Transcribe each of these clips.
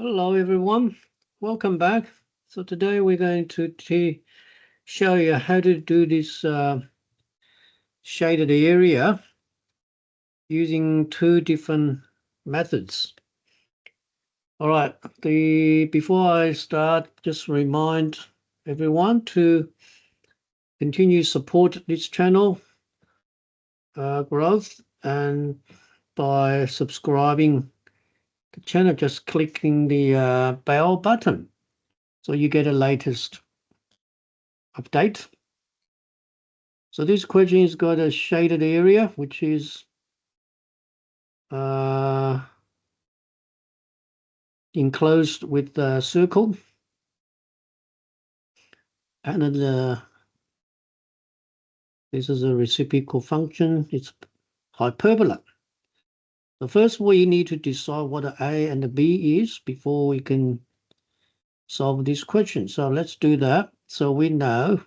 Hello everyone, welcome back. So today we're going to show you how to do this shaded area using two different methods. All right, before I start, just remind everyone to continue support this channel growth, and by subscribing the channel, just clicking the bell button so you get the latest update. So this question has got a shaded area, which is enclosed with a circle, and this is a reciprocal function. It's hyperbola. So first we need to decide what the A and the B is before we can solve this question. So let's do that. So we know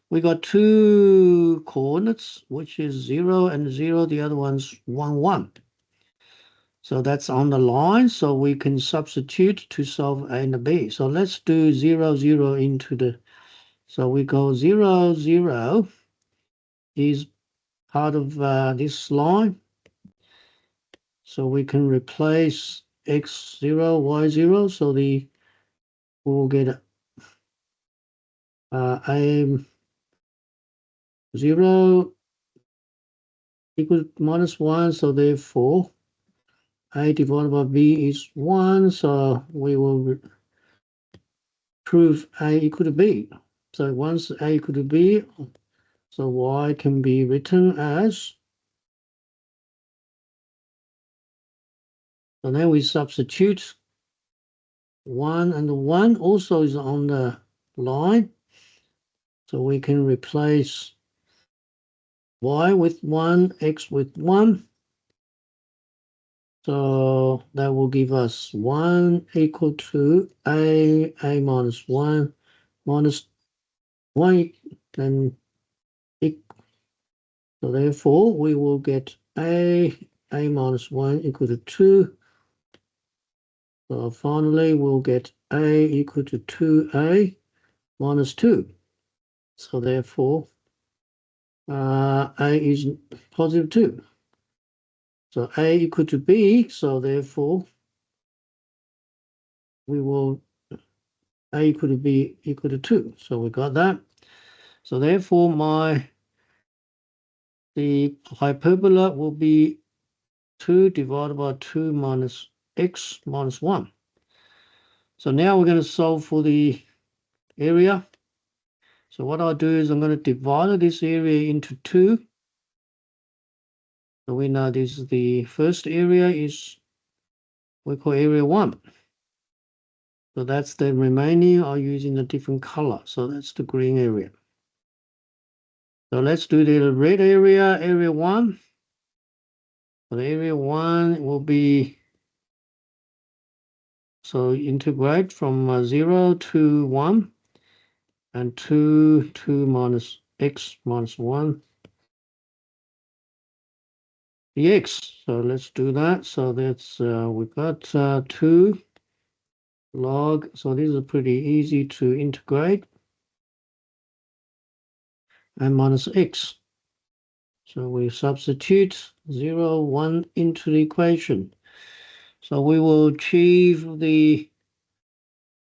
we got two coordinates, which is 0 and 0. The other one's 1, 1. So that's on the line, so we can substitute to solve A and B. So let's do 0, 0 into the, so we go 0, 0 is part of this line. So we can replace x0, y0, so we'll get A0 equals -1, so therefore A divided by B is 1, so we will prove A equal to B. So once A equal to B, so y can be written as, so then we substitute 1 and 1 also is on the line. So we can replace y with 1, x with 1. So that will give us 1 equal to a minus 1 minus 1, and so therefore we will get a minus 1 equal to 2. So finally we'll get a equal to 2a minus 2. So therefore a is positive 2. So a equal to b, so therefore we will a equal to b equal to 2. So we got that. So therefore the hyperbola will be 2 divided by 2 minus x minus 1. So now we're going to solve for the area. So what I'll do is I'm going to divide this area into 2. So we know this is the first area, is we call area 1. So that's the remaining are using a different color. So that's the green area. So let's do the red area, area 1. So the area 1 will be, so integrate from 0 to 1 and 2 minus x minus 1 dx. So let's do that. So that's we've got 2 log. So this is pretty easy to integrate, and minus x. So we substitute 0, 1 into the equation. So we will achieve the,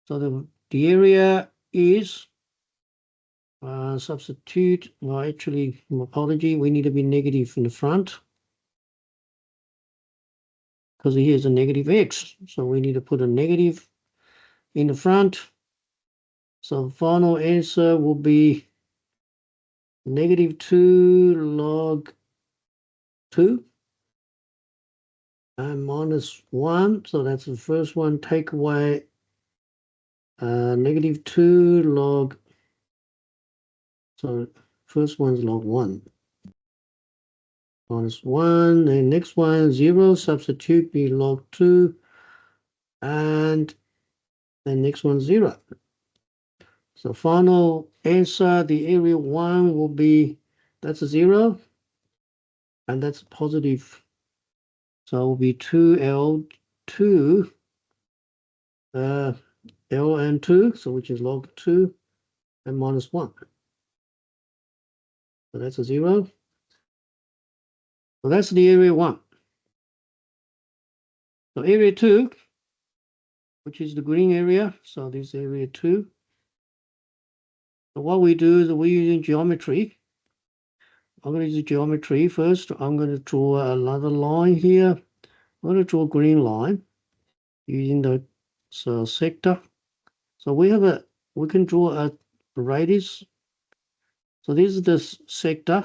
so the area is substitute, well actually, apology, we need to be negative in the front because here's a negative x. So we need to put a negative in the front. So the final answer will be -2 log 2 and minus 1. So that's the first one. Take away -2 log, so first one's log 1 minus 1, the next one 0, substitute be log 2, and the next one 0. So final answer, the area 1 will be, that's a 0, and that's positive. So it will be 2L2 ln2, so which is log 2, and minus 1. So that's a 0. So that's the area 1. So area 2, which is the green area, so this area 2. So what we do is we're using geometry. I'm going to use geometry first. I'm going to draw another line here. I'm going to draw a green line using the sector. So we can draw a radius. So this is the sector.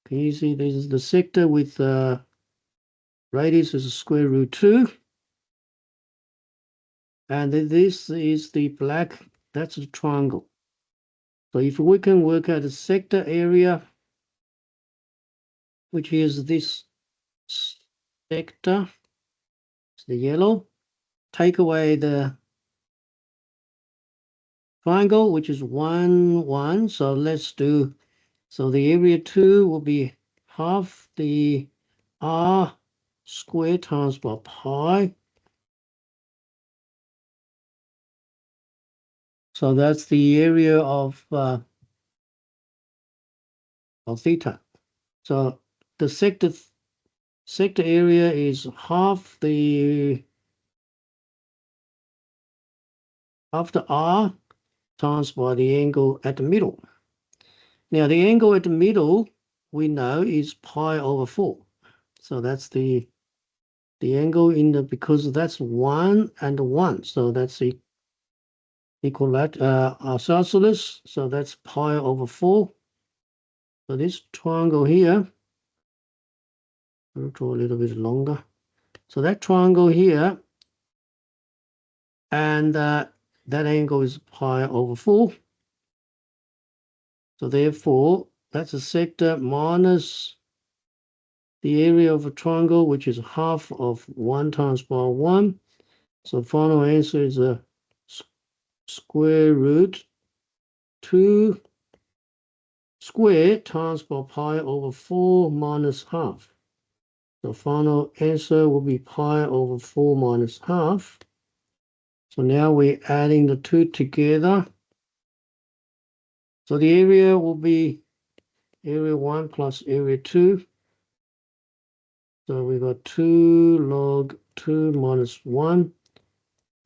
Can you see this is the sector with radius is square root 2. And this is the black, that's a triangle. So if we can work out the sector area, which is this sector, it's the yellow, take away the triangle, which is 1, 1. So let's do, so the area 2 will be half the r squared times by pi. So that's the area of theta. So the sector area is half the r times by the angle at the middle. Now the angle at the middle we know is pi over 4. So that's the angle in the, because that's 1 and 1. So that's equal that isosceles. So that's pi over 4. So this triangle here, I'll draw a little bit longer. So that triangle here, and that angle is pi over 4. So therefore, that's a sector minus the area of a triangle, which is half of 1 times pi 1. So final answer is a square root 2 squared times by pi over 4 minus half. The final answer will be pi over 4 minus half. So now we're adding the two together. So the area will be area 1 plus area 2. So we got 2 log 2 minus 1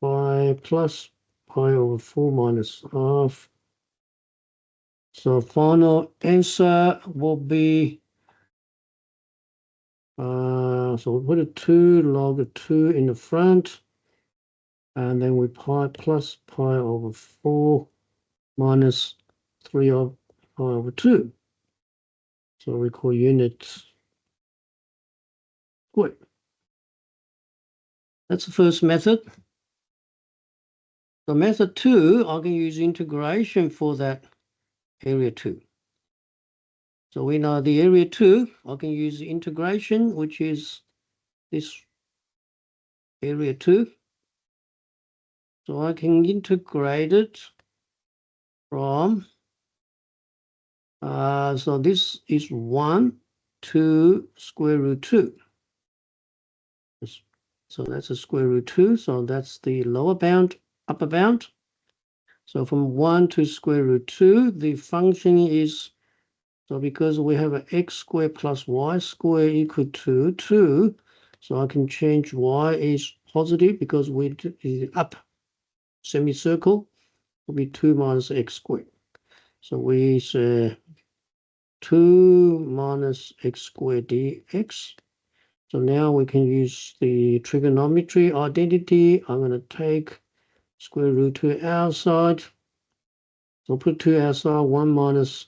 pi plus pi over 4 minus half. So final answer will be, so we'll put a 2 log 2 in the front, and then we pi plus pi over 4 minus 3 of pi over 2. So we call unit squared. That's the first method. The method 2, I can use integration for that area 2. So we know the area 2, I can use the integration, which is this area 2. So I can integrate it from, so this is 1 to square root 2. So that's a square root 2. So that's the lower bound, upper bound. So from 1 to square root 2, the function is, so because we have an x squared plus y squared equal to 2, so I can change y is positive because we is up semicircle will be 2 minus x squared. So we say 2 minus x squared dx. So now we can use the trigonometry identity. I'm going to take square root 2 outside. So put 2 outside, 1 minus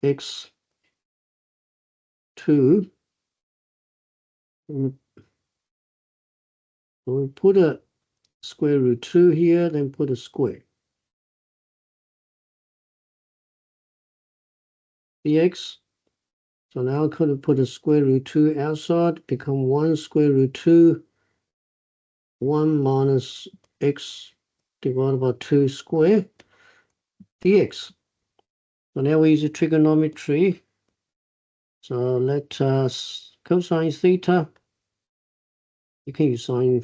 x 2. So we put a square root 2 here, then put a square. Dx. So now I could have put a square root 2 outside, become 1 square root 2, 1 minus x divided by 2 square dx. So now we use a trigonometry. So let us cosine theta You can use sine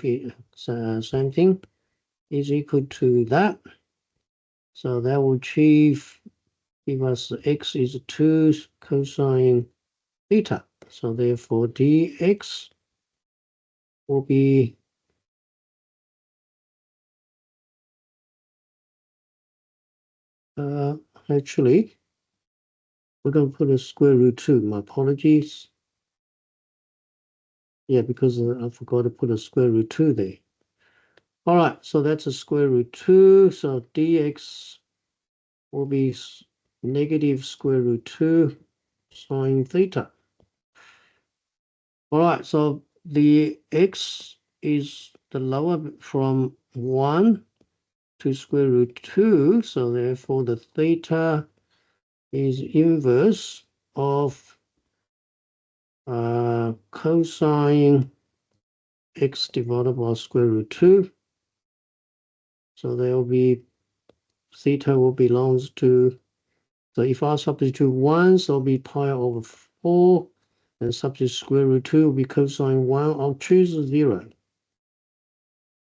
same thing, is equal to that. So that will give us x is 2 cosine theta. So therefore dx will be actually we're going to put a square root 2. My apologies. Yeah, because I forgot to put a square root 2 there. All right, so that's a square root 2. So dx will be negative square root 2 sine theta. All right, so the x is the lower from 1 to square root 2. So therefore the theta is inverse of cosine x divided by square root 2. So there will be theta will belongs to, so if I substitute 1, so it'll be pi over 4, and substitute square root 2 will be cosine 1. I'll choose 0.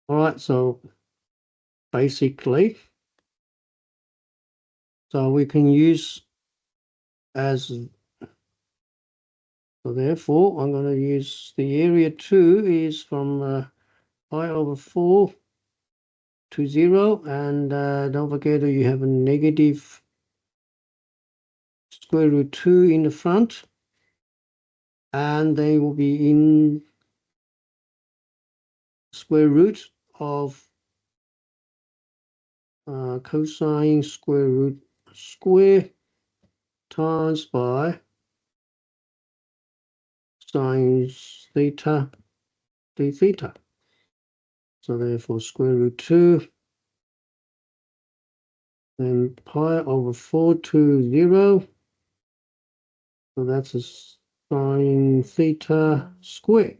All right, so basically, so we can use as, so therefore I'm going to use the area 2 is from pi over 4 to 0, and don't forget that you have a negative square root 2 in the front, and they will be in square root of cosine square root square times by sine theta d theta. So therefore square root 2 and pi over 4 to 0. So that's a sine theta square.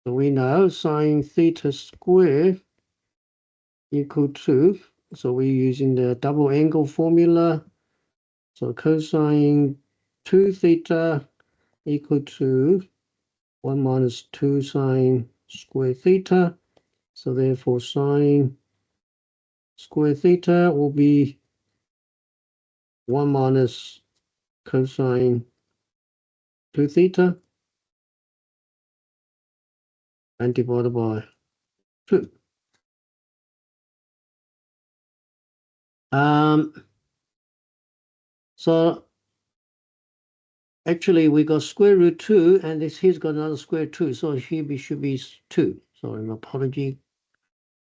So we know sine theta square equal to, so we're using the double angle formula. So cosine 2 theta equal to 1 minus 2 sine square theta. So therefore sine square theta will be 1 minus cosine 2 theta and divided by 2. So actually we got square root 2, and this here's got another square 2, so here should be 2. Sorry, my apology.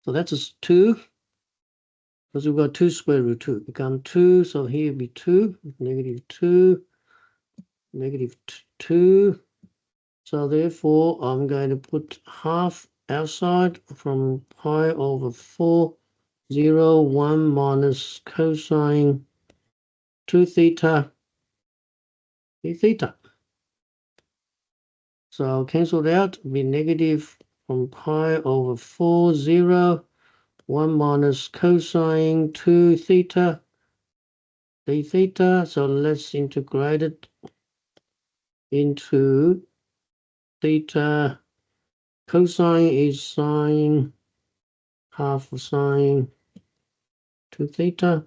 So that's a 2, because we've got 2 square root 2 become 2, so here be 2, negative 2, negative 2. So therefore I'm going to put half outside from pi over 4, 0, 1 minus cosine 2 theta d theta. So I'll cancel it out, be negative from pi over 4, 0, 1 minus cosine 2 theta d theta. So let's integrate it into theta. Cosine is sine half of sine 2 theta.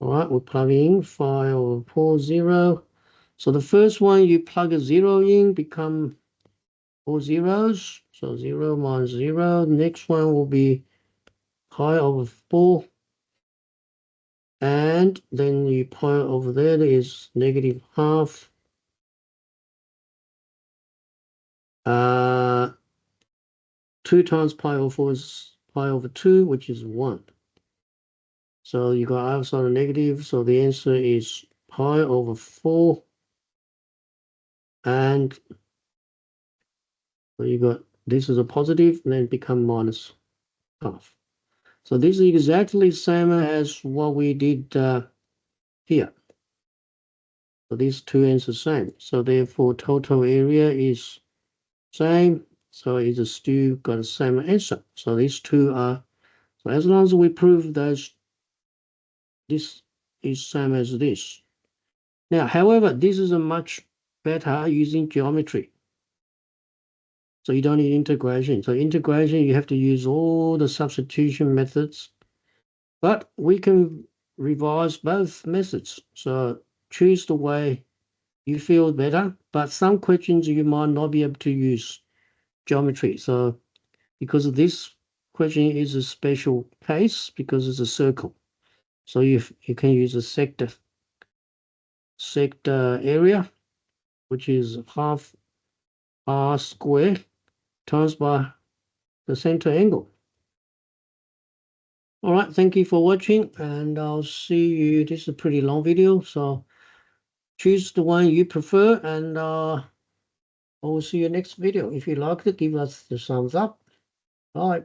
All right, we're plugging in 5 over 4, 0. So the first one, you plug a 0 in, become 4 zeros. So 0 minus 0. Next one will be pi over 4. And then you pi over there is negative half. 2 times pi over 4 is pi over 2, which is 1. So you got outside a negative, so the answer is pi over 4. And so you got, this is a positive, and then become minus half. So this is exactly the same as what we did here. So these two answers same. So therefore total area is same. So it's still got the same answer. So these two are, so as long as we prove that this is same as this. Now, however, this is a much better using geometry. So you don't need integration. So integration, you have to use all the substitution methods, but we can revise both methods. So choose the way you feel better, but some questions you might not be able to use geometry. So because of this question is a special case because it's a circle. So you can use a sector area, which is half r squared times by the center angle. All right, thank you for watching, and I'll see you. This is a pretty long video, so choose the one you prefer, and I will see you next video. If you liked it, give us the thumbs up. Bye.